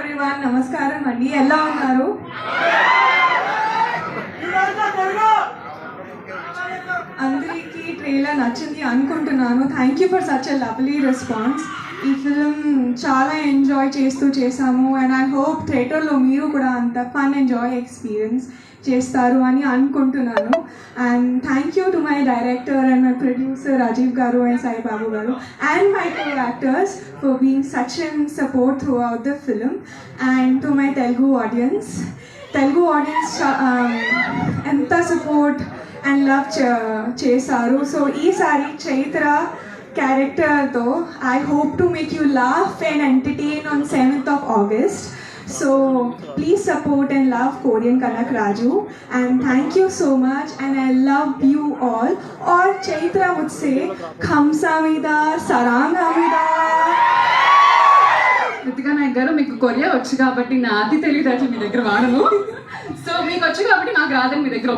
Everyone, నమస్కారం అండి. ఎలా ఉన్నారు? అందరికీ ట్రైలర్ నచ్చింది అనుకుంటున్నాను. Thank you for such a lovely response. ఈ ఫిల్మ్ చాలా ఎంజాయ్ చేసాము అండ్ ఐ హోప్ థియేటర్లో మీరు కూడా అంత ఫన్ ఎంజాయ్ ఎక్స్పీరియన్స్ చేస్తారు అని అనుకుంటున్నాను. And thank you to my director and my producer Rajiv garu and Sai Babu garu and my co actors for being such and support throughout the film. And to my Telugu audience ఎంత support and love చేశారు. So ఈసారి చైత్ర క్యారెక్టర్తో I hope to make you laugh and entertain on 7th of August. So please support and love Korean Kanak Raju and thank you so much and I love you all. Or Chaitra would say Khamsamida Sarangamida. Ritika Nayak గారు, మీకు Korea వచ్చు కాబట్టి నా అతి తెలివితేటలు మీ దగ్గర వాడను. So మీకు వచ్చు కాబట్టి నాకు రాదని మీ దగ్గర